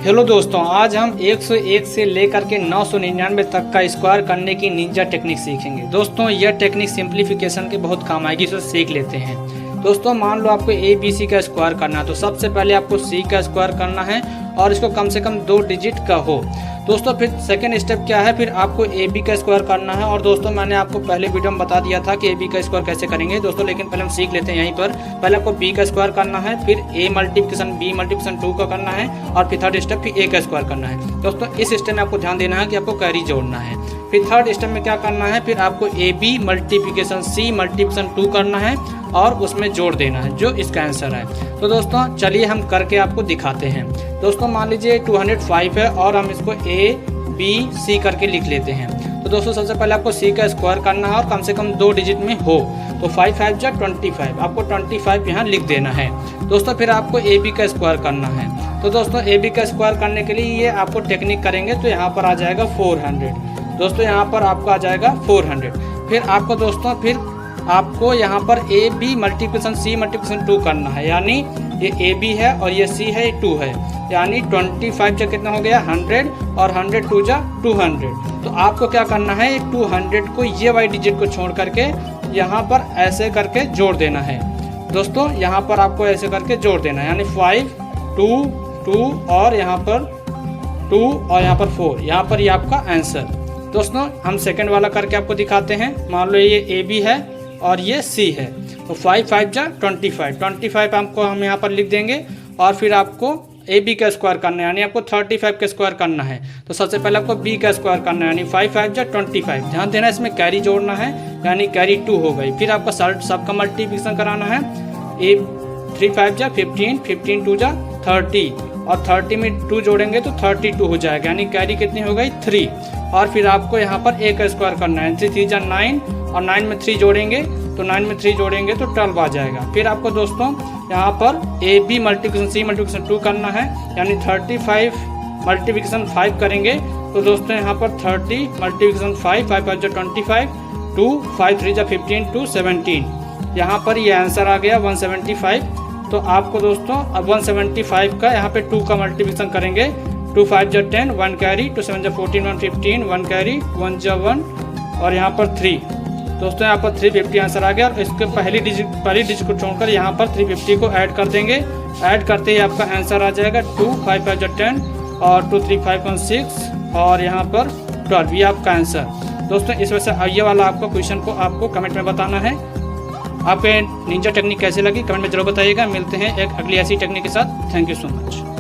Hello दोस्तों, आज हम 101 से लेकर के 999 तक का स्क्वायर करने की निंजा टेक्निक सीखेंगे। दोस्तों यह टेक्निक सिंप्लीफिकेशन के बहुत काम आएगी, इसे सीख लेते हैं। दोस्तों मान लो आपको ए बी सी का स्क्वायर करना है, तो सबसे पहले आपको सी का स्क्वायर करना है और इसको कम से कम 2 डिजिट का हो। दोस्तों फिर सेकंड स्टेप क्या है, फिर आपको ए बी का स्क्वायर करना है। और दोस्तों मैंने आपको पहले वीडियो में बता दिया था कि ए बी का स्क्वायर कैसे करेंगे दोस्तों, लेकिन पहले हम सीख लेते हैं। यहीं पर पहले आपको बी का स्क्वायर करना है, फिर ए मल्टीप्लिकेशन बी मल्टीप्लिकेशन 2 का करना है, और फिर थर्ड स्टेप फिर ए का स्क्वायर करना है। दोस्तों इस स्टेप में आपको ध्यान देना है कि आपको कैरी जोड़ना है। फिर थर्ड स्टेप में क्या करना है, फिर आपको A B multiplication C multiplication 2 करना है और उसमें जोड़ देना है, जो इसका आंसर है। तो दोस्तों चलिए हम करके आपको दिखाते हैं। दोस्तों मान लीजिए 205 है और हम इसको ए बी सी करके लिख लेते हैं। तो दोस्तों सबसे पहले आपको सी का स्क्वायर करना है और कम से कम 2 डिजिट में हो। तो 5 5 जा 25, आपको 25 यहाँ लिख देना है। दोस्तों फिर आपको ए बी का स्क्वायर करना है। तो दोस्तों ए बी का स्क्वायर करने के लिए ये आपको टेक्निक करेंगे, तो यहाँ पर आ जाएगा 400। दोस्तों यहाँ पर आपको आ जाएगा 400। फिर आपको दोस्तों आपको यहाँ पर A B multiplication C multiplication 2 करना है, यानी ये ए बी है और ये सी है, ये 2 है, यानी 25 जा कितना हो गया 100 और 100 2 जा 200। तो आपको क्या करना है, 200 को ये वाई डिजिट को छोड़ करके यहाँ पर ऐसे करके जोड़ देना है। दोस्तों यहाँ पर आपको ऐसे करके जोड़ देना है, यानी 5 2 2 और यहाँ पर 2 और यहाँ पर 4, यहाँ पर ये आपका आंसर। दोस्तों हम सेकंड वाला करके आपको दिखाते हैं। मान लो ये ए बी है और ये सी है, तो 5 5 जा 25 आपको हम यहाँ पर लिख देंगे। और फिर आपको ए बी का स्क्वायर करना है, यानी आपको 35 का स्क्वायर करना है। तो सबसे पहले आपको बी का स्क्वायर करना है, यानी 5 5 जा 25। ध्यान देना इसमें कैरी जोड़ना है, यानी कैरी 2 हो गई। फिर आपको सबका मल्टीप्लिकेशन कराना है। ए 3 5 जा 15, 15 2 जा 30 और 30 में 2 जोड़ेंगे तो 32 हो जाएगा, यानी कैरी कितनी हो गई 3। और फिर आपको यहाँ पर ए का स्क्वायर करना है, 3 जा 9 और 9 में 3 जोड़ेंगे तो 9 में 3 जोड़ेंगे तो 12 आ जाएगा। फिर आपको दोस्तों यहाँ पर A B multiplication C multiplication 2 करना है, यानी 35 मल्टीप्लिकेशन 5 करेंगे। तो दोस्तों यहाँ पर 30 मल्टीप्लिकेशन 5 5 5 25 2 5 3 जा 15 2 17, यहाँ पर ये आंसर आ गया 175। तो आपको दोस्तों अब 175 का यहाँ पे 2 का मल्टीप्लिकेशन करेंगे। 2 5 जा 10, 1 कैरी, 2 7 जा 14 1 15, 1 कैरी, 1 जा 1 और यहाँ पर 3। दोस्तों यहाँ पर 350 आंसर आ गया। और इसके पहली डिजिट को छोड़कर यहाँ पर 350 को ऐड कर देंगे। ऐड करते ही आपका आंसर आ जाएगा 2 5 5 10 और 2 3 5 1 6 और यहाँ पर 12, ये आपका आंसर। दोस्तों इस वजह से ये वाला आपका क्वेश्चन को आपको कमेंट में बताना है। आपके निंजा टेक्निक कैसे लगी कमेंट में जरूर बताइएगा। मिलते हैं एक अगली ऐसी टेक्निक के साथ। Thank you so much.